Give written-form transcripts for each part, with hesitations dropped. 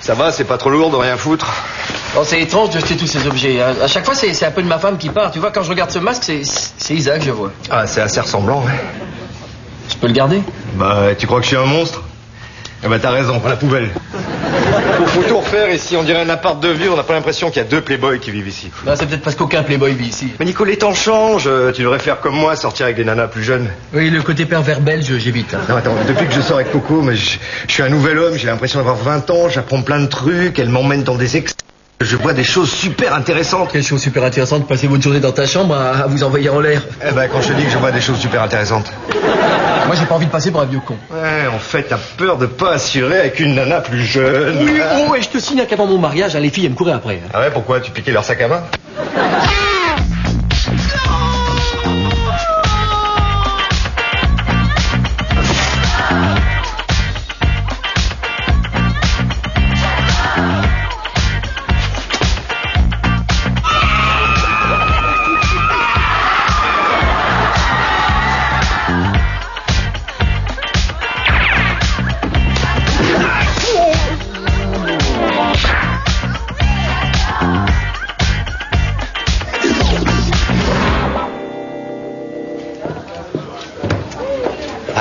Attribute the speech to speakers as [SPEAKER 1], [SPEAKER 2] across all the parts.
[SPEAKER 1] Ça va, c'est pas trop lourd de rien foutre.
[SPEAKER 2] Oh, c'est étrange de jeter tous ces objets. À chaque fois, c'est un peu de ma femme qui part. Tu vois, quand je regarde ce masque, c'est Isa que je vois.
[SPEAKER 1] Ah, c'est assez ressemblant, ouais.
[SPEAKER 2] Je peux le garder?
[SPEAKER 1] Bah, tu crois que je suis un monstre? Eh ben, t'as raison, la poubelle. Faut tout refaire ici, on dirait un appart de vieux, on n'a pas l'impression qu'il y a 2 playboys qui vivent ici.
[SPEAKER 2] Bah, c'est peut-être parce qu'aucun playboy vit ici.
[SPEAKER 1] Mais Nico, les temps changent, tu devrais faire comme moi, sortir avec des nanas plus jeunes.
[SPEAKER 2] Oui, le côté pervers belge, j'évite. Hein.
[SPEAKER 1] Non, attends, depuis que je sors avec Coco, mais je suis un nouvel homme, j'ai l'impression d'avoir 20 ans, j'apprends plein de trucs, elle m'emmène dans des je vois des choses super intéressantes.
[SPEAKER 2] Quelle chose super intéressante, passer votre journée dans ta chambre à vous envoyer en l'air.
[SPEAKER 1] Eh ben, quand je te dis que je vois des choses super intéressantes.
[SPEAKER 2] Moi, j'ai pas envie de passer pour un vieux con.
[SPEAKER 1] Ouais, en fait, t'as peur de pas assurer avec une nana plus jeune.
[SPEAKER 2] Oui, oh, et je te signe qu'avant mon mariage, les filles, elles me couraient après.
[SPEAKER 1] Ah ouais, pourquoi? Tu piquais leur sac à main?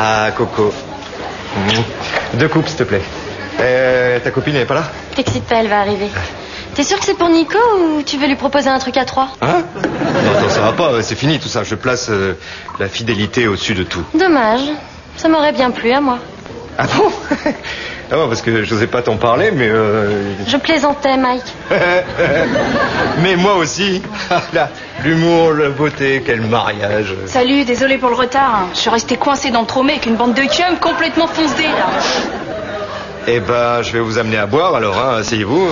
[SPEAKER 1] Ah, Coco. 2 coupes, s'il te plaît. Ta copine, elle est pas là?
[SPEAKER 3] T'excites pas, elle va arriver. T'es sûr que c'est pour Nico ou tu veux lui proposer un truc à 3?
[SPEAKER 1] Hein? Non, ça va pas, c'est fini tout ça. Je place la fidélité au-dessus de tout.
[SPEAKER 3] Dommage. Ça m'aurait bien plu à moi.
[SPEAKER 1] Ah bon? Ah bon, parce que j'osais pas t'en parler, mais...
[SPEAKER 3] Je plaisantais, Mike.
[SPEAKER 1] Mais moi aussi. Là, l'humour, la beauté, quel mariage.
[SPEAKER 4] Salut, désolé pour le retard. Je suis restée coincée dans le tromé avec une bande de chums complètement foncés, là.
[SPEAKER 1] Eh ben, je vais vous amener à boire, alors, hein, asseyez-vous.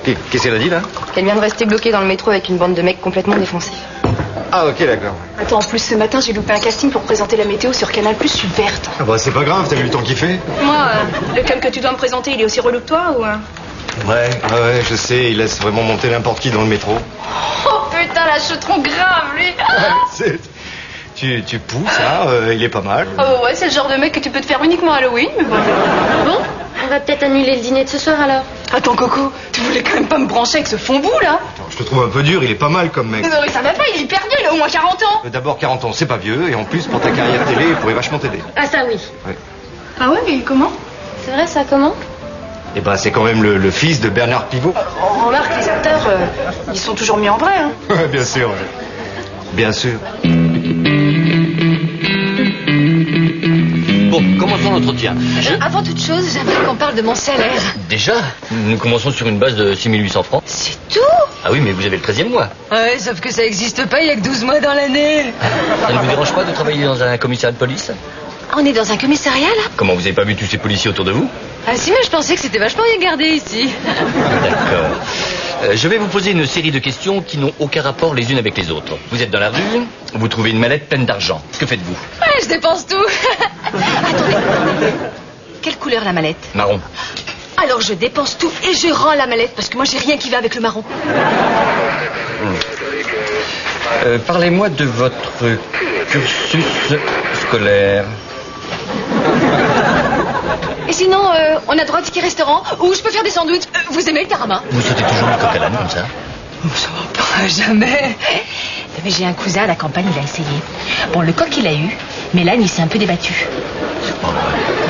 [SPEAKER 1] Qu'est-ce qu'elle a dit, là?
[SPEAKER 3] Elle vient de rester bloquée dans le métro avec une bande de mecs complètement défoncés.
[SPEAKER 1] Ah, ok, d'accord.
[SPEAKER 4] Attends, en plus, ce matin, j'ai loupé un casting pour présenter la météo sur Canal+, je suis verte.
[SPEAKER 1] Ah bah, c'est pas grave, t'as vu le temps qu'il fait?
[SPEAKER 4] Moi, le cum que tu dois me présenter, il est aussi relou que toi, ou...
[SPEAKER 1] Ouais, je sais, il laisse vraiment monter n'importe qui dans le métro.
[SPEAKER 4] Oh, putain, la chautron grave, lui.
[SPEAKER 1] Tu pousses, hein, il est pas mal.
[SPEAKER 4] Oh, ouais, c'est le genre de mec que tu peux te faire uniquement à Halloween, mais bon.
[SPEAKER 3] Bon, on va peut-être annuler le dîner de ce soir, alors.
[SPEAKER 4] Attends, Coco, tu voulais quand même pas me brancher avec ce fond bout, là?
[SPEAKER 1] Attends, je te trouve un peu dur, il est pas mal comme mec.
[SPEAKER 4] Mais ça va pas, il est hyper vieux, il a au moins 40 ans.
[SPEAKER 1] D'abord, 40 ans, c'est pas vieux, et en plus, pour ta carrière télé, il pourrait vachement t'aider.
[SPEAKER 3] Ah, ça, oui.
[SPEAKER 1] Ouais.
[SPEAKER 4] Ah ouais, mais comment?
[SPEAKER 3] C'est vrai, ça, comment?
[SPEAKER 1] Eh ben, c'est quand même le fils de Bernard Pivot.
[SPEAKER 4] Remarque, les acteurs, ils sont toujours mis en vrai, hein.
[SPEAKER 1] Ouais, bien sûr, ouais. Bien sûr.
[SPEAKER 5] Bon, commençons l'entretien.
[SPEAKER 6] Avant toute chose, j'aimerais qu'on parle de mon salaire.
[SPEAKER 5] Déjà, nous commençons sur une base de 6 800 francs.
[SPEAKER 6] C'est tout?
[SPEAKER 5] Ah oui, mais vous avez le 13e mois.
[SPEAKER 6] Ouais, sauf que ça existe pas, il y a que 12 mois dans l'année.
[SPEAKER 5] Ça ne vous dérange pas de travailler dans un commissariat de police?
[SPEAKER 6] On est dans un commissariat, là?
[SPEAKER 5] Comment, vous avez pas vu tous ces policiers autour de vous?
[SPEAKER 6] Ah si, mais je pensais que c'était vachement bien gardé ici.
[SPEAKER 5] D'accord. Je vais vous poser une série de questions qui n'ont aucun rapport les unes avec les autres. Vous êtes dans la rue, vous trouvez une mallette pleine d'argent. Que faites-vous?
[SPEAKER 6] Ouais, je dépense tout. Attendez. Quelle couleur la mallette?
[SPEAKER 5] Marron.
[SPEAKER 6] Alors je dépense tout et je rends la mallette parce que moi j'ai rien qui va avec le marron.
[SPEAKER 5] Parlez-moi de votre cursus scolaire.
[SPEAKER 6] Et sinon, on a droit à ticket restaurant ou je peux faire des sandwichs. Vous aimez le tarama?
[SPEAKER 5] Vous sautez toujours le coq à l'âne comme ça?
[SPEAKER 6] Ça va pas, jamais. Mais j'ai un cousin à la campagne, il a essayé. Bon, le coq il a eu, mais l'âne il s'est un peu débattu.
[SPEAKER 5] C'est pas vrai.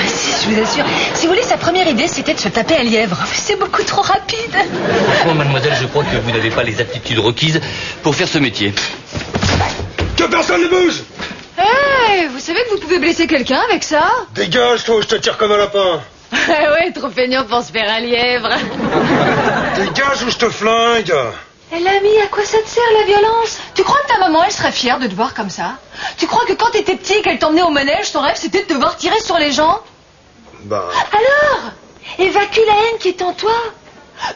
[SPEAKER 6] Si, je vous assure. Si vous voulez, sa première idée c'était de se taper un lièvre. C'est beaucoup trop rapide.
[SPEAKER 5] Franchement, mademoiselle, je crois que vous n'avez pas les aptitudes requises pour faire ce métier.
[SPEAKER 1] Que personne ne bouge!
[SPEAKER 6] Hey, vous savez que vous pouvez blesser quelqu'un avec ça?
[SPEAKER 1] Dégage, toi, je te tire comme un lapin.
[SPEAKER 6] Ouais, trop feignant pour se faire un lièvre.
[SPEAKER 1] Dégage ou je te flingue.
[SPEAKER 6] L'ami, à quoi ça te sert la violence? Tu crois que ta maman, elle serait fière de te voir comme ça? Tu crois que quand t'étais petit et qu'elle t'emmenait au manège, ton rêve c'était de te voir tirer sur les gens?
[SPEAKER 1] Bah...
[SPEAKER 6] Alors, évacue la haine qui est en toi.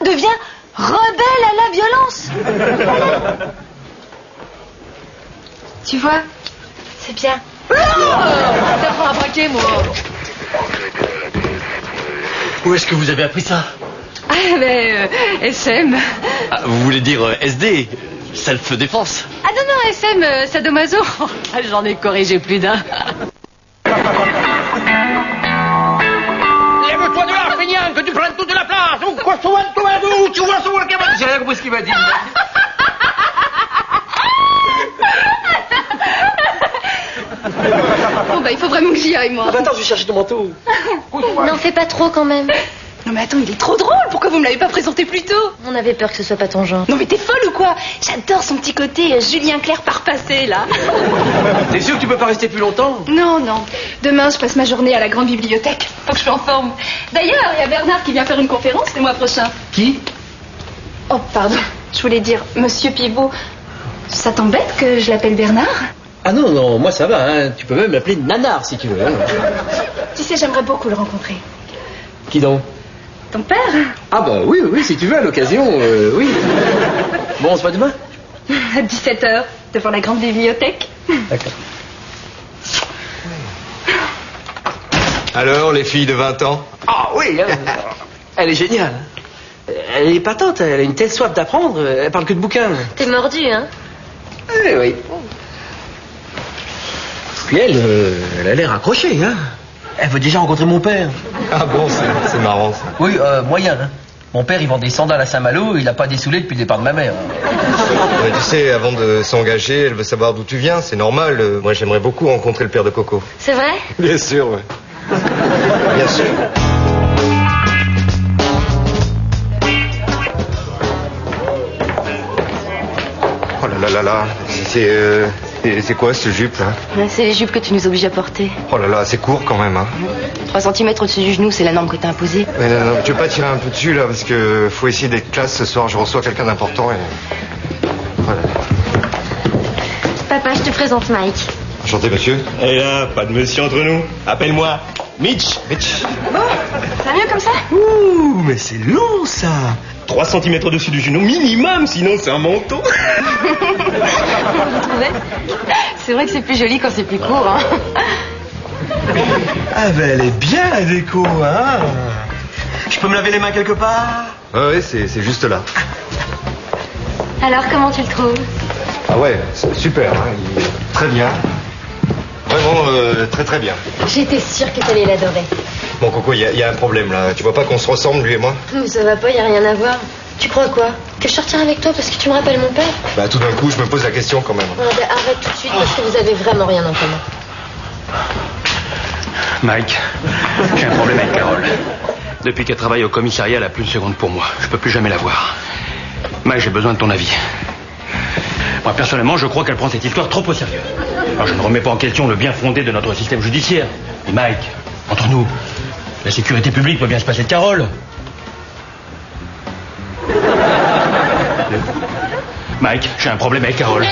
[SPEAKER 6] Deviens rebelle à la violence. Tu vois, c'est bien. T'apprends à braquer, moi.
[SPEAKER 5] Où est-ce que vous avez appris ça?
[SPEAKER 6] Ah, ben, SM.
[SPEAKER 5] Ah, vous voulez dire SD, self-défense?
[SPEAKER 6] Ah non, non, SM, sadomaso. J'en ai corrigé plus d'un.
[SPEAKER 2] Lève-toi de là, feignant, que tu prennes toute la place. J'ai rien compris ce qu'il m'a dit.
[SPEAKER 4] Bon, bah, il faut vraiment que j'y aille, moi.
[SPEAKER 2] Ah bah attends, je vais chercher ton manteau.
[SPEAKER 3] N'en fais pas trop quand même.
[SPEAKER 4] Non, mais attends, il est trop drôle. Pourquoi vous me l'avez pas présenté plus tôt?
[SPEAKER 3] On avait peur que ce soit pas ton genre.
[SPEAKER 4] Non, mais t'es folle ou quoi? J'adore son petit côté Julien Clerc par passé, là.
[SPEAKER 2] T'es sûr que tu peux pas rester plus longtemps?
[SPEAKER 4] Non, non. Demain, je passe ma journée à la grande bibliothèque. Faut que je sois en forme. D'ailleurs, il y a Bernard qui vient faire une conférence le mois prochain.
[SPEAKER 2] Qui?
[SPEAKER 4] Oh, pardon. Je voulais dire, Monsieur Pivot, ça t'embête que je l'appelle Bernard?
[SPEAKER 2] Ah non, non, moi ça va, hein. Tu peux même m'appeler Nanar si tu veux. Hein.
[SPEAKER 4] Tu sais, j'aimerais beaucoup le rencontrer.
[SPEAKER 2] Qui donc?
[SPEAKER 4] Ton père?
[SPEAKER 2] Ah bah oui, oui, si tu veux, à l'occasion, oui. Bon, on se voit demain?
[SPEAKER 4] À 17h, devant la grande bibliothèque.
[SPEAKER 2] D'accord.
[SPEAKER 1] Alors, les filles de 20 ans?
[SPEAKER 2] Ah oui, hein. Elle est géniale. Elle est épatante, elle a une telle soif d'apprendre, elle parle que de bouquins.
[SPEAKER 3] T'es mordu, hein?
[SPEAKER 2] Oui, oui. Puis elle a l'air accrochée, hein. Elle veut déjà rencontrer mon père.
[SPEAKER 1] Ah bon, c'est marrant ça.
[SPEAKER 2] Oui, moyen, hein. Mon père, il vend des sandales à Saint-Malo, il a pas dessoulé depuis le départ de ma mère.
[SPEAKER 1] Tu sais, avant de s'engager, elle veut savoir d'où tu viens, c'est normal. Moi, j'aimerais beaucoup rencontrer le père de Coco.
[SPEAKER 3] C'est vrai?
[SPEAKER 1] Bien sûr, ouais. Bien sûr. Oh là là là là, c'est quoi ce jupe là?
[SPEAKER 3] C'est les jupes que tu nous obliges à porter.
[SPEAKER 1] Oh là là, c'est court quand même, hein.
[SPEAKER 3] 3 cm au-dessus du genou, c'est la norme que t'as imposée.
[SPEAKER 1] Mais non, tu veux pas tirer un peu dessus là, parce que faut essayer d'être classe ce soir, je reçois quelqu'un d'important et... Voilà.
[SPEAKER 3] Papa, je te présente Mike.
[SPEAKER 1] Enchanté, monsieur.
[SPEAKER 7] Et là, pas de monsieur entre nous. Appelle-moi Mitch.
[SPEAKER 1] Mitch.
[SPEAKER 4] Ça va mieux comme ça?
[SPEAKER 7] Ouh, mais c'est long ça. 3 cm au-dessus du genou minimum, sinon c'est un manteau.
[SPEAKER 3] Vous trouvez? C'est vrai que c'est plus joli quand c'est plus court, hein.
[SPEAKER 7] Ah ben elle est bien la déco, hein. Je peux me laver les mains quelque part?
[SPEAKER 1] Ouais, c'est juste là.
[SPEAKER 3] Alors, comment tu le trouves?
[SPEAKER 1] Ah ouais, c'est super, hein. Il est très bien. Vraiment très très bien.
[SPEAKER 3] J'étais sûre que t'allais l'adorer.
[SPEAKER 1] Bon, Coco, il y a un problème là. Tu vois pas qu'on se ressemble, lui et moi?
[SPEAKER 3] Mais ça va pas, y a rien à voir. Tu crois quoi? Que je sortirai avec toi parce que tu me rappelles mon père?
[SPEAKER 1] Bah tout d'un coup, je me pose la question quand même.
[SPEAKER 3] Ah, bah, arrête tout de suite parce que vous avez vraiment rien en commun.
[SPEAKER 8] Mike, j'ai un problème avec Carole. Depuis qu'elle travaille au commissariat, elle a plus une seconde pour moi. Je peux plus jamais la voir. Mike, j'ai besoin de ton avis. Moi, personnellement, je crois qu'elle prend cette histoire trop au sérieux. Alors, je ne remets pas en question le bien fondé de notre système judiciaire. Mais Mike, entre nous, la sécurité publique peut bien se passer de Carole. Mike, j'ai un problème avec Carole.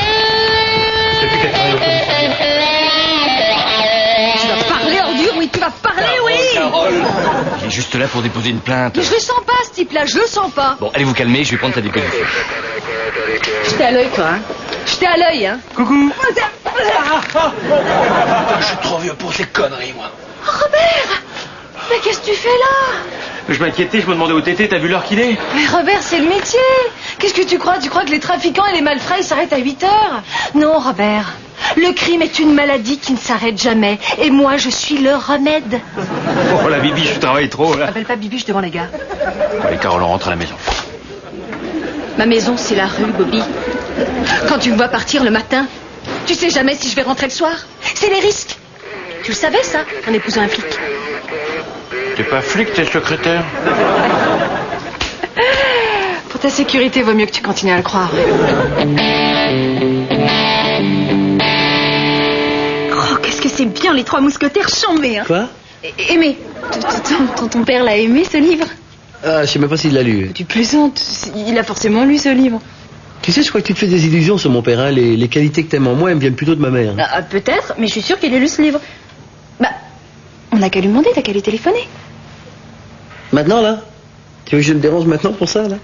[SPEAKER 8] Depuis qu'elle travaille au commissariat.
[SPEAKER 6] Tu vas parler, ordure, oui, tu vas parler, oui.
[SPEAKER 5] Carole, il est juste là pour déposer une plainte.
[SPEAKER 6] Mais je le sens pas, ce type-là, je le sens pas.
[SPEAKER 5] Bon, allez vous calmer, je vais prendre ta déposition.
[SPEAKER 6] J'étais à l'œil, quoi, hein. J'étais à l'œil, hein.
[SPEAKER 8] Coucou. Je suis trop vieux pour ces conneries, moi.
[SPEAKER 6] Oh, Robert! Mais qu'est-ce que tu fais là?
[SPEAKER 8] Je m'inquiétais, je me demandais où t'étais, t'as vu l'heure qu'il est?
[SPEAKER 6] Mais Robert, c'est le métier. Qu'est-ce que tu crois? Tu crois que les trafiquants et les malfrats, ils s'arrêtent à 8 heures? Non, Robert. Le crime est une maladie qui ne s'arrête jamais. Et moi, je suis le remède.
[SPEAKER 8] Oh, la bibi, je travaille trop, là.
[SPEAKER 6] Appelle pas Bibiche devant les gars.
[SPEAKER 8] Allez, Carole, on rentre à la maison.
[SPEAKER 6] Ma maison, c'est la rue, Bobby. Quand tu me vois partir le matin, tu sais jamais si je vais rentrer le soir. C'est les risques. Tu le savais, ça, en épousant un flic?
[SPEAKER 8] T'es pas flic, t'es secrétaire.
[SPEAKER 6] Pour ta sécurité, vaut mieux que tu continues à le croire. Oh, qu'est-ce que c'est bien, les 3 mousquetaires chambés, hein.
[SPEAKER 2] Quoi?
[SPEAKER 6] Aimé. Ton père l'a aimé, ce livre?
[SPEAKER 2] Ah, je sais même pas s'il l'a lu.
[SPEAKER 6] Tu plaisantes. Il a forcément lu ce livre.
[SPEAKER 2] Tu sais, je crois que tu te fais des illusions sur mon père, hein. Les qualités que t'aimes en moi, elles me viennent plutôt de ma mère.
[SPEAKER 6] Ah, peut-être, mais je suis sûre qu'il a lu ce livre. Bah, on n'a qu'à lui demander, t'as qu'à lui téléphoner.
[SPEAKER 2] Maintenant, là? Tu veux que je me dérange maintenant pour ça, là?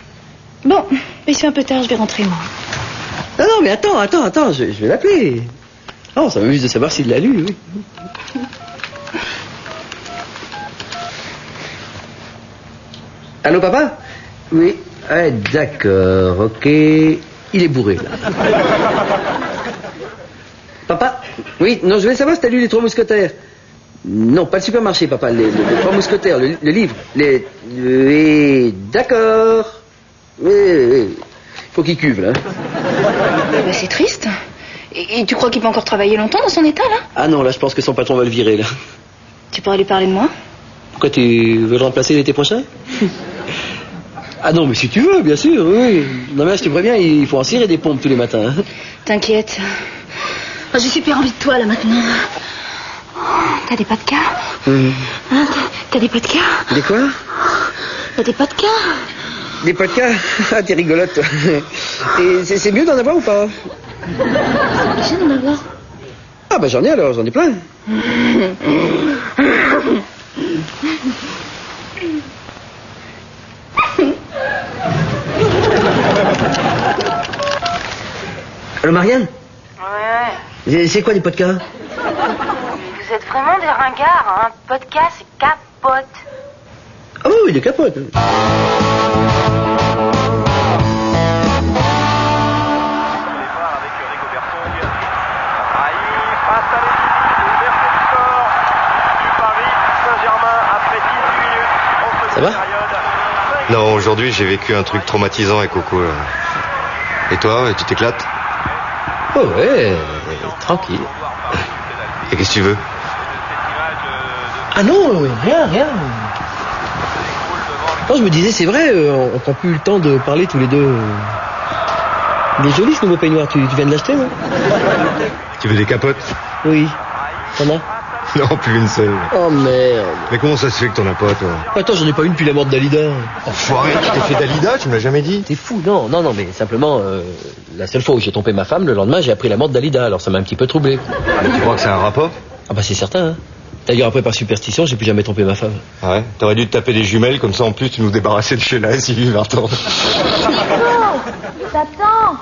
[SPEAKER 6] Bon, il se fait un peu tard, je vais rentrer, moi.
[SPEAKER 2] Non, non, mais attends, je vais l'appeler. Oh, ça m'amuse de savoir s'il l'a lu, oui. Allô, papa? Oui. Ah, d'accord, ok. Il est bourré, là. Papa? Oui, non, je voulais savoir si t'as lu Les 3 mousquetaires.
[SPEAKER 9] Non, pas le supermarché, papa. Les trois mousquetaires, le livre. Oui, d'accord. Oui. Faut qu'il cuve, là.
[SPEAKER 4] Bah, c'est triste. Et tu crois qu'il peut encore travailler longtemps dans son état, là?
[SPEAKER 9] Ah non, là, je pense que son patron va le virer, là.
[SPEAKER 4] Tu pourrais lui parler de moi?
[SPEAKER 9] Pourquoi, tu veux le remplacer l'été prochain? Ah non, mais si tu veux, bien sûr, oui. Non, mais là, je te préviens, il faut en cirer des pompes tous les matins. Hein.
[SPEAKER 4] T'inquiète. J'ai super envie de toi, là, maintenant. T'as des pas de cas? Hein, t'as des pas de cas?
[SPEAKER 9] Des quoi?
[SPEAKER 4] T'as des pas de cas?
[SPEAKER 9] Des podcasts? Ah, t'es rigolote, toi. Et c'est mieux d'en avoir ou pas?
[SPEAKER 4] C'est obligé d'en avoir.
[SPEAKER 9] Ah, bah j'en ai alors, j'en ai plein. Allô, Marianne?
[SPEAKER 3] Ouais.
[SPEAKER 9] C'est quoi des podcasts?
[SPEAKER 3] Vous êtes vraiment des ringards, hein. Podcast, c'est capote.
[SPEAKER 9] Ah oui, des capotes. Ça va?
[SPEAKER 1] Non, aujourd'hui, j'ai vécu un truc traumatisant avec Coco. Là. Et toi, tu t'éclates?
[SPEAKER 9] Oh ouais, tranquille.
[SPEAKER 1] Et qu'est-ce que tu veux?
[SPEAKER 9] Ah non, rien. Non, je me disais, c'est vrai, on prend plus le temps de parler tous les deux. Il est joli ce nouveau peignoir, tu viens de l'acheter, non?
[SPEAKER 1] Tu veux des capotes?
[SPEAKER 9] Oui. T'en as?
[SPEAKER 1] Non, plus une seule.
[SPEAKER 9] Oh merde.
[SPEAKER 1] Mais comment ça se fait que t'en as pas, toi?
[SPEAKER 9] Attends, j'en ai pas une depuis la mort de Dalida.
[SPEAKER 1] Enfoiré, tu t'es fait Dalida, tu me l'as jamais dit?
[SPEAKER 9] T'es fou, non, mais simplement, la seule fois où j'ai trompé ma femme, le lendemain, j'ai appris la mort de Dalida, alors ça m'a un petit peu troublé.
[SPEAKER 1] Mais tu crois que c'est un rapport?
[SPEAKER 9] Ah bah c'est certain, hein. D'ailleurs, après, par superstition, j'ai plus jamais trompé ma femme.
[SPEAKER 1] Ah ouais? T'aurais dû te taper des jumelles, comme ça, en plus, tu nous débarrassais de chez la SUV 20 ans.
[SPEAKER 3] T'attends.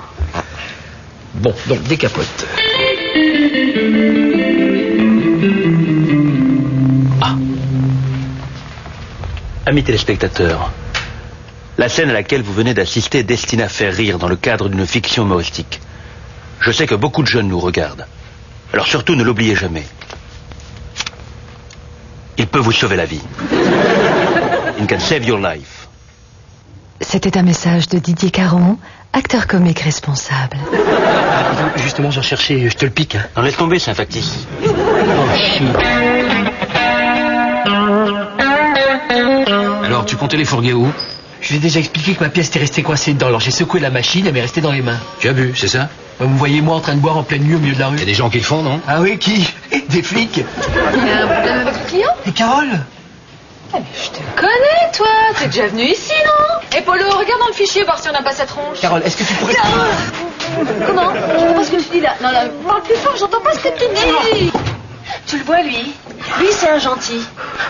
[SPEAKER 9] Bon, donc, des capotes.
[SPEAKER 8] Amis téléspectateurs, la scène à laquelle vous venez d'assister est destinée à faire rire dans le cadre d'une fiction humoristique. Je sais que beaucoup de jeunes nous regardent. Alors surtout, ne l'oubliez jamais. Il peut vous sauver la vie. It can save your life.
[SPEAKER 6] C'était un message de Didier Caron, acteur comique responsable.
[SPEAKER 9] Justement, j'en cherchais, je te le pique. Hein.
[SPEAKER 8] Non, laisse tomber, c'est un factice.
[SPEAKER 9] Oh, shit.
[SPEAKER 2] Alors, tu comptais les fourguer où?
[SPEAKER 9] Je lui ai déjà expliqué que ma pièce était restée coincée dedans, alors j'ai secoué la machine, elle m'est restée dans les mains.
[SPEAKER 2] Tu as bu, c'est ça?
[SPEAKER 9] Vous me voyez moi en train de boire en pleine nuit au milieu de la rue.
[SPEAKER 2] Il y a des gens qui le font, non?
[SPEAKER 9] Ah oui, qui? Des flics.
[SPEAKER 4] Il y a un problème avec le client?
[SPEAKER 9] Et Carole?
[SPEAKER 6] Je te connais, toi. T'es déjà venu ici, non? Et Polo, regarde dans le fichier, voir si on n'a pas sa tronche.
[SPEAKER 9] Carole, est-ce que tu pourrais...
[SPEAKER 6] Comment? Je comprends pas ce que tu dis là. Non, là, parle plus fort, j'entends pas ce que tu dis. Tu le vois, lui? Lui, c'est un gentil.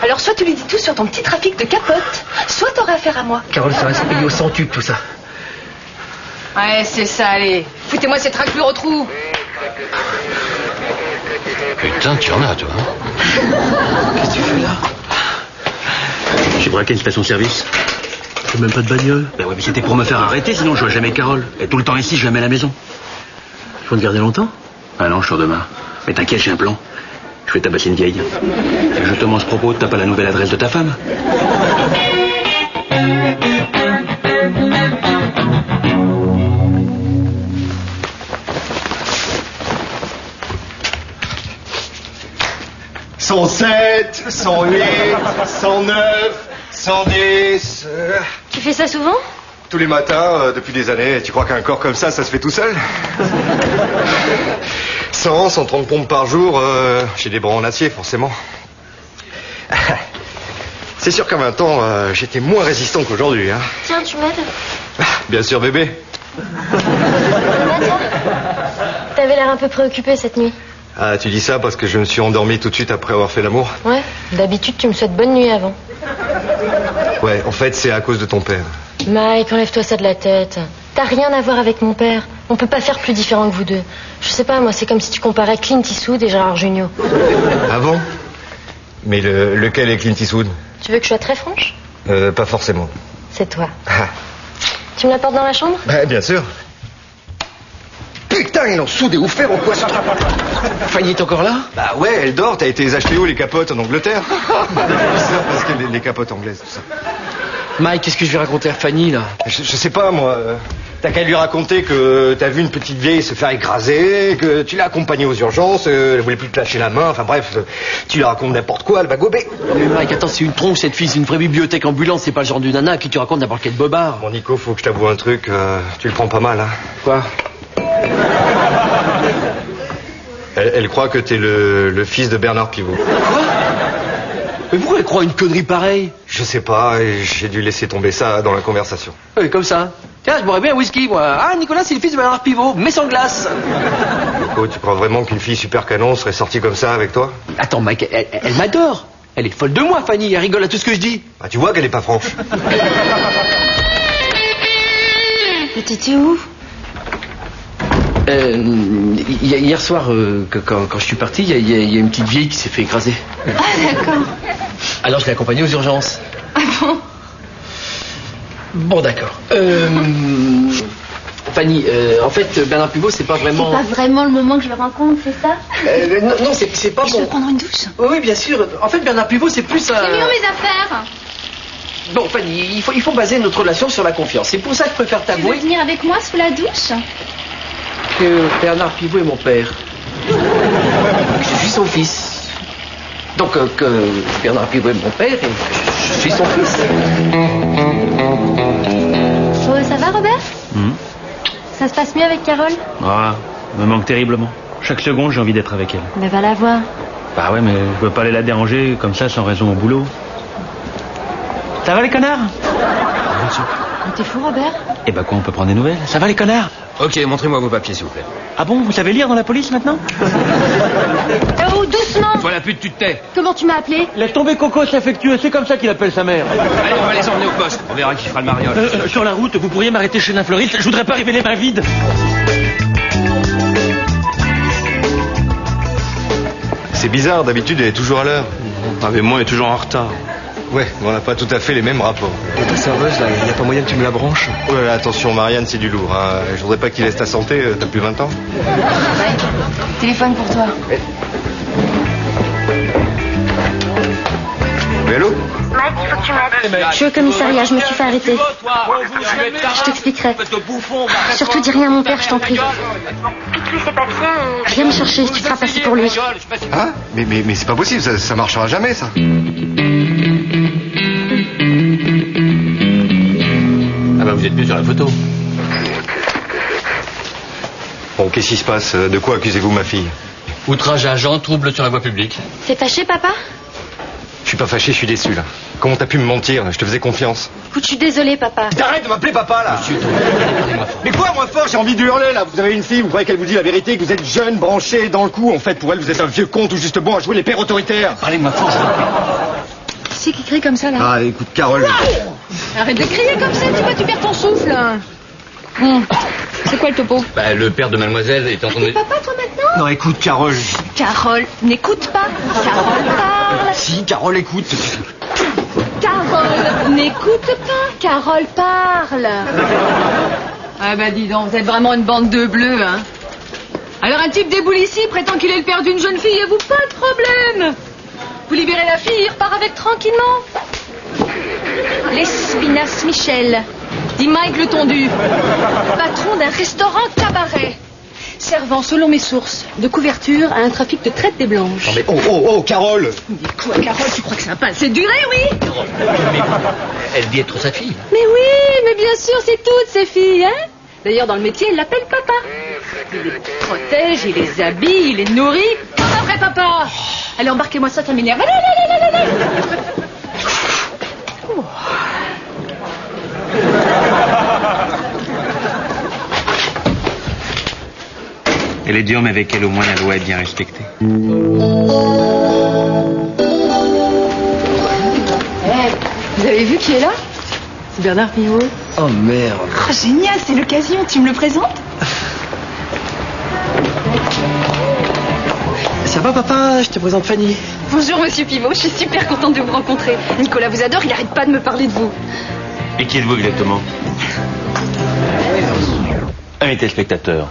[SPEAKER 6] Alors, soit tu lui dis tout sur ton petit trafic de capote, soit t'auras affaire à moi.
[SPEAKER 9] Carole, ça va se payer au centuple, tout ça.
[SPEAKER 6] Ouais, c'est ça, allez. Foutez-moi cette raclure au trou.
[SPEAKER 2] Putain, tu en as, toi.
[SPEAKER 9] Qu'est-ce que tu fais là?
[SPEAKER 8] J'ai braqué une station-service.
[SPEAKER 9] J'ai même pas de bagnole.
[SPEAKER 8] Ben ouais, mais c'était pour me faire arrêter, sinon je vois jamais Carole. Et tout le temps ici, je la mets à la maison.
[SPEAKER 9] Faut te garder longtemps?
[SPEAKER 8] Ah non, je sors demain. Mais t'inquiète, j'ai un plan. Je vais tabasser une vieille. Et justement, à ce propos, t'as pas la nouvelle adresse de ta femme? «
[SPEAKER 1] 107, 108, 109, 110...
[SPEAKER 3] Tu fais ça souvent?
[SPEAKER 1] Tous les matins, depuis des années. Tu crois qu'un corps comme ça se fait tout seul? 100, 130 pompes par jour. J'ai des bras en acier, forcément. C'est sûr qu'à 20 ans, j'étais moins résistant qu'aujourd'hui. Hein.
[SPEAKER 3] Tiens, tu m'aides?
[SPEAKER 1] Bien sûr, bébé.
[SPEAKER 3] T'avais l'air un peu préoccupé cette nuit.
[SPEAKER 1] Ah, tu dis ça parce que je me suis endormi tout de suite après avoir fait l'amour?
[SPEAKER 3] Ouais, d'habitude tu me souhaites bonne nuit avant.
[SPEAKER 1] Ouais, en fait, c'est à cause de ton père.
[SPEAKER 3] Mike, enlève-toi ça de la tête. T'as rien à voir avec mon père. On peut pas faire plus différent que vous deux. Je sais pas, moi, c'est comme si tu comparais Clint Eastwood et Gérard Jugnot.
[SPEAKER 1] Ah bon? Mais lequel est Clint Eastwood?
[SPEAKER 3] Tu veux que je sois très franche?
[SPEAKER 1] Pas forcément.
[SPEAKER 3] C'est toi.
[SPEAKER 1] Ah.
[SPEAKER 3] Tu me la portes dans la chambre?
[SPEAKER 1] Bah, bien sûr. Putain! putain, il en soude et ouvert ou quoi ça?
[SPEAKER 2] Fanny est encore là?
[SPEAKER 1] Bah ouais, elle dort. T'as été les acheter où les capotes en Angleterre? Parce que les capotes anglaises, tout ça.
[SPEAKER 2] Mike, qu'est-ce que je vais raconter à Fanny, là?
[SPEAKER 1] Je sais pas, moi. T'as qu'à lui raconter que t'as vu une petite vieille se faire écraser, que tu l'as accompagnée aux urgences, elle voulait plus te lâcher la main, enfin bref, tu lui racontes n'importe quoi, elle va gober.
[SPEAKER 2] Mais Mike, attends, c'est une tronche cette fille, c'est une vraie bibliothèque ambulante, c'est pas le genre de nana à qui tu racontes n'importe quel bobard.
[SPEAKER 1] Bon Nico, faut que je t'avoue un truc, tu le prends pas mal, hein.
[SPEAKER 2] Quoi?
[SPEAKER 1] Elle croit que t'es le fils de Bernard Pivot.
[SPEAKER 2] Quoi? Mais pourquoi elle croit une connerie pareille?
[SPEAKER 1] Je sais pas, et j'ai dû laisser tomber ça dans la conversation.
[SPEAKER 2] Oui, comme ça. Tiens, je boirais bien un whisky, moi. Ah, Nicolas, c'est le fils de Bernard Pivot, mais sans glace.
[SPEAKER 1] Nico, tu crois vraiment qu'une fille super canon serait sortie comme ça avec toi?
[SPEAKER 2] Attends, Mike, elle m'adore. Elle est folle de moi, Fanny, elle rigole à tout ce que je dis.
[SPEAKER 1] Ah, tu vois qu'elle est pas franche.
[SPEAKER 4] Mais t'étais où?
[SPEAKER 2] Hier soir, quand je suis parti, il y a une petite vieille qui s'est fait écraser.
[SPEAKER 4] Ah, d'accord.
[SPEAKER 2] Alors je l'ai accompagnée aux urgences.
[SPEAKER 4] Ah bon?
[SPEAKER 2] Bon, d'accord. Fanny, en fait, Bernard Pivot, c'est pas vraiment...
[SPEAKER 4] C'est pas vraiment le moment que je le rencontre, c'est ça?
[SPEAKER 2] Non, c'est pas
[SPEAKER 4] Je
[SPEAKER 2] bon.
[SPEAKER 4] peux prendre une douche?
[SPEAKER 2] Oui, bien sûr. En fait, Bernard Pivot, c'est plus un...
[SPEAKER 4] J'ai mis où mes affaires?
[SPEAKER 2] Bon, Fanny, il faut baser notre relation sur la confiance. C'est pour ça que je préfère
[SPEAKER 4] Tu veux
[SPEAKER 2] t'avouer
[SPEAKER 4] venir avec moi sous la douche?
[SPEAKER 2] que Bernard Pivot est mon père. Je suis son fils. Donc, que Bernard Pivot est mon père et je suis son fils.
[SPEAKER 3] Oh, ça va, Robert? Ça se passe mieux avec Carole?
[SPEAKER 8] Ah, me manque terriblement. Chaque seconde, j'ai envie d'être avec elle.
[SPEAKER 3] Ben, va la voir.
[SPEAKER 8] Bah ouais, mais je peux pas aller la déranger comme ça sans raison au boulot. Ça va les connards?
[SPEAKER 3] T'es fou, Robert?
[SPEAKER 8] Eh bah quoi, on peut prendre des nouvelles? Ça va les connards?
[SPEAKER 5] Ok, montrez-moi vos papiers, s'il vous plaît.
[SPEAKER 8] Ah bon, vous savez lire dans la police maintenant?
[SPEAKER 3] Oh, doucement!
[SPEAKER 5] Sois la pute, tu te tais.
[SPEAKER 3] Comment tu m'as appelé?
[SPEAKER 8] Laisse tomber Coco, c'est affectueux, c'est comme ça qu'il appelle sa mère.
[SPEAKER 5] Allez, on va les emmener au poste. On verra qui fera le mariole.
[SPEAKER 8] Sur la route, vous pourriez m'arrêter chez un fleuriste, je voudrais pas arriver les mains vides.
[SPEAKER 1] C'est bizarre, d'habitude elle est toujours à l'heure.
[SPEAKER 7] Ah, mais moi, elle est toujours en retard.
[SPEAKER 1] Ouais, mais on n'a pas tout à fait les mêmes rapports.
[SPEAKER 7] Et ta serveuse, là, y a pas moyen que tu me la branches?
[SPEAKER 1] Ouais, attention, Marianne, c'est du lourd, hein. Je voudrais pas qu'il laisse ta santé, t'as plus 20 ans.
[SPEAKER 3] Téléphone pour toi.
[SPEAKER 1] Oui, allô?
[SPEAKER 3] Mike, il faut que tu m'aides. Je suis au commissariat, je me suis fait arrêter. Je t'expliquerai. Surtout dis rien à mon père, je t'en prie. Pique-lui ses papiers et viens me chercher, tu te feras passer pour lui.
[SPEAKER 1] Hein? Mais c'est pas possible, ça marchera jamais, ça.
[SPEAKER 5] Ah bah vous êtes mieux sur la photo.
[SPEAKER 1] Bon, qu'est-ce qui se passe? De quoi accusez-vous ma fille?
[SPEAKER 5] Outrage à agent, trouble sur la voie publique.
[SPEAKER 3] T'es fâché, papa?
[SPEAKER 1] Je suis pas fâché, je suis déçu, là. Comment t'as pu me mentir? Je te faisais confiance.
[SPEAKER 3] Écoute, je suis désolée, papa.
[SPEAKER 1] Arrête de m'appeler papa, là!
[SPEAKER 5] Monsieur,
[SPEAKER 1] Mais quoi, moi fort, j'ai envie de hurler, là. Vous avez une fille, vous croyez qu'elle vous dit la vérité, que vous êtes jeune, branché, dans le coup. En fait, pour elle, vous êtes un vieux con tout juste bon à jouer les pères autoritaires.
[SPEAKER 2] Parlez-moi fort,
[SPEAKER 6] Qui c'est qui crie comme ça, là?
[SPEAKER 1] Ah, écoute, Carole.
[SPEAKER 6] Arrête de crier comme ça, tu vois, tu perds ton souffle. C'est quoi le topo?
[SPEAKER 5] bah, le père de mademoiselle est en train de...
[SPEAKER 6] T'es papa, toi, maintenant?
[SPEAKER 1] Non, écoute, Carole.
[SPEAKER 6] Carole, n'écoute pas. Carole parle.
[SPEAKER 1] Si, Carole, écoute.
[SPEAKER 6] Carole, n'écoute pas. Carole parle. Ah bah dis donc, vous êtes vraiment une bande de bleus, hein. Alors un type déboule ici, prétend qu'il est le père d'une jeune fille, et vous, pas de problème. Vous libérez la fille, il repart avec tranquillement. L'Espinasse Michel, dit Mike le tondu, patron d'un restaurant cabaret, servant, selon mes sources, de couverture à un trafic de traite des blanches.
[SPEAKER 1] Non mais oh, Carole.
[SPEAKER 6] Dis quoi, Carole, tu crois que ça va pas assez durer, oui?
[SPEAKER 5] Elle dit être sa fille.
[SPEAKER 6] Mais oui, mais bien sûr, c'est toutes ces filles, hein. D'ailleurs, dans le métier, elle l'appelle papa. Il les protège, il les habille, il les nourrit, comme un vrai papa. Allez, embarquez-moi ça m'énerve. Allez.
[SPEAKER 8] Elle est dure, mais avec elle, au moins, la loi est bien respectée.
[SPEAKER 6] Vous avez vu qui est là? C'est Bernard Pivot.
[SPEAKER 2] Oh merde.
[SPEAKER 6] Oh, génial, c'est l'occasion. Tu me le présentes?
[SPEAKER 2] Ça va, papa? Je te présente Fanny.
[SPEAKER 6] Bonjour, monsieur Pivot. Je suis super contente de vous rencontrer. Nicolas vous adore, il n'arrête pas de me parler de vous.
[SPEAKER 8] Et qui êtes-vous exactement? Un téléspectateur.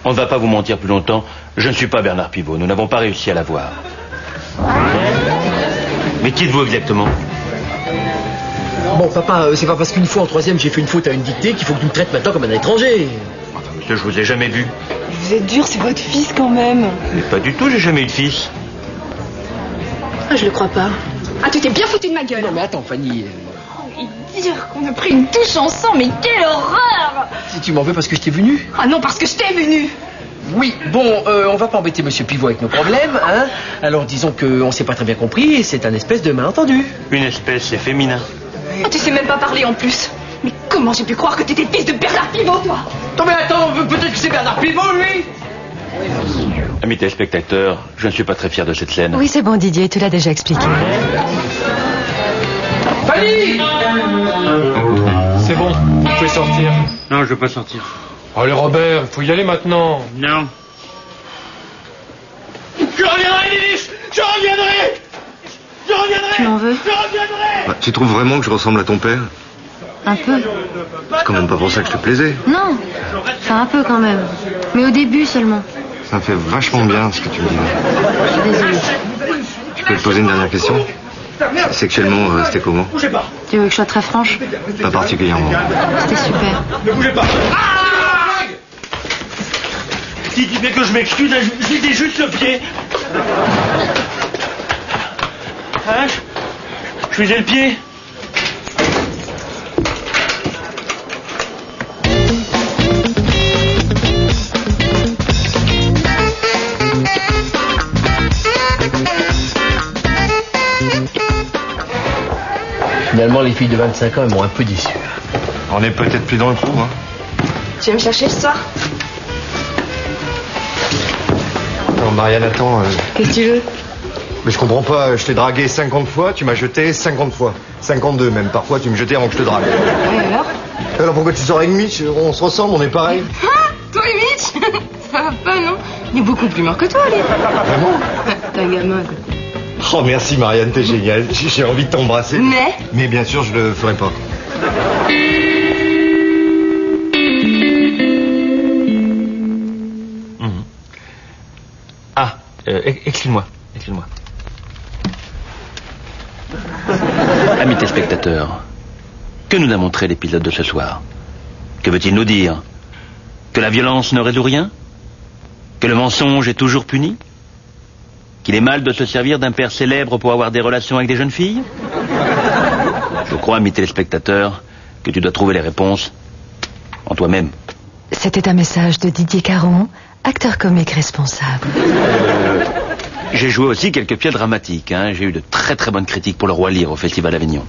[SPEAKER 8] On ne va pas vous mentir plus longtemps. Je ne suis pas Bernard Pivot. Nous n'avons pas réussi à la voir. Mais qui êtes-vous exactement?
[SPEAKER 2] Bon, papa, c'est pas parce qu'une fois en troisième j'ai fait une faute à une dictée qu'il faut que tu me traites maintenant comme un étranger.
[SPEAKER 8] Enfin, monsieur, je vous ai jamais vu.
[SPEAKER 6] Vous êtes dur, c'est votre fils quand même.
[SPEAKER 8] Mais pas du tout, j'ai jamais eu de fils.
[SPEAKER 6] Ah, je le crois pas. Ah, tu t'es bien foutu de ma gueule.
[SPEAKER 2] Non, mais attends, Fanny.
[SPEAKER 6] Et dire qu'on a pris une touche ensemble, mais quelle horreur!
[SPEAKER 2] Si tu m'en veux parce que je t'ai vu nu?
[SPEAKER 6] Ah non, parce que je t'ai vu nu.
[SPEAKER 2] Oui, bon, on va pas embêter Monsieur Pivot avec nos problèmes, hein. Alors disons qu'on s'est pas très bien compris et c'est un espèce de malentendu.
[SPEAKER 8] Une espèce, c'est féminin.
[SPEAKER 6] Ah, tu sais même pas parler en plus. Mais comment j'ai pu croire que t'étais le fils de Bernard Pivot, toi?
[SPEAKER 2] Non mais attends, peut-être que c'est Bernard Pivot, lui.
[SPEAKER 8] Amis téléspectateurs, je ne suis pas très fier de cette scène.
[SPEAKER 10] Oui, c'est bon, Didier, tu l'as déjà expliqué.
[SPEAKER 2] Fanny!
[SPEAKER 11] C'est bon, vous pouvez sortir.
[SPEAKER 8] Non, je veux pas sortir.
[SPEAKER 11] Allez, Robert, il faut y aller maintenant.
[SPEAKER 8] Non. Je reviendrai, Liliche! Je reviendrai! Je reviendrai!
[SPEAKER 3] Tu m'en veux?
[SPEAKER 8] Je reviendrai!
[SPEAKER 1] Bah, tu trouves vraiment que je ressemble à ton père?
[SPEAKER 3] Un peu.
[SPEAKER 1] C'est quand même pas pour ça que je te plaisais.
[SPEAKER 3] Non. Enfin, un peu quand même. Mais au début seulement.
[SPEAKER 1] Ça me fait vachement bien ce que tu me dis.
[SPEAKER 3] Je suis désolée.
[SPEAKER 1] Je peux te poser une dernière question? Sexuellement, c'était comment?
[SPEAKER 3] Tu veux que je sois très franche?
[SPEAKER 1] Pas particulièrement.
[SPEAKER 3] C'était super.
[SPEAKER 8] Ne bougez pas! Dites bien que je m'excuse, je vidais juste le pied. Hein? Je vidais le pied.
[SPEAKER 2] Finalement, les filles de 25 ans, elles m'ont un peu déçu.
[SPEAKER 1] On est peut-être plus dans le coup, hein.
[SPEAKER 6] Tu viens me chercher ce soir?
[SPEAKER 1] Non, Marianne, attends.
[SPEAKER 6] Qu'est-ce que tu veux?
[SPEAKER 1] Mais je comprends pas, je t'ai dragué 50 fois, tu m'as jeté 50 fois. 52 même, parfois tu me jetais avant que je te drague.
[SPEAKER 6] Ouais, alors?
[SPEAKER 1] Alors pourquoi tu sors avec Mitch? On se ressemble, on est pareil.
[SPEAKER 6] Ah, toi et Mitch? Ça va pas, non? Il est beaucoup plus mort que toi, lui.
[SPEAKER 1] Vraiment?
[SPEAKER 6] T'es un gamin, quoi.
[SPEAKER 1] Oh merci Marianne, t'es géniale. J'ai envie de t'embrasser. Mais bien sûr, je le ferai pas.
[SPEAKER 8] Ah, excuse-moi. Amis téléspectateurs, que nous a montré l'épisode de ce soir? Que veut-il nous dire? Que la violence ne résout rien? Que le mensonge est toujours puni? Qu'il est mal de se servir d'un père célèbre pour avoir des relations avec des jeunes filles? Je crois, amis téléspectateurs, que tu dois trouver les réponses en toi-même.
[SPEAKER 10] C'était un message de Didier Caron, acteur comique responsable.
[SPEAKER 8] J'ai joué aussi quelques pièces dramatiques. Hein. J'ai eu de très très bonnes critiques pour le Roi Lear au Festival d'Avignon.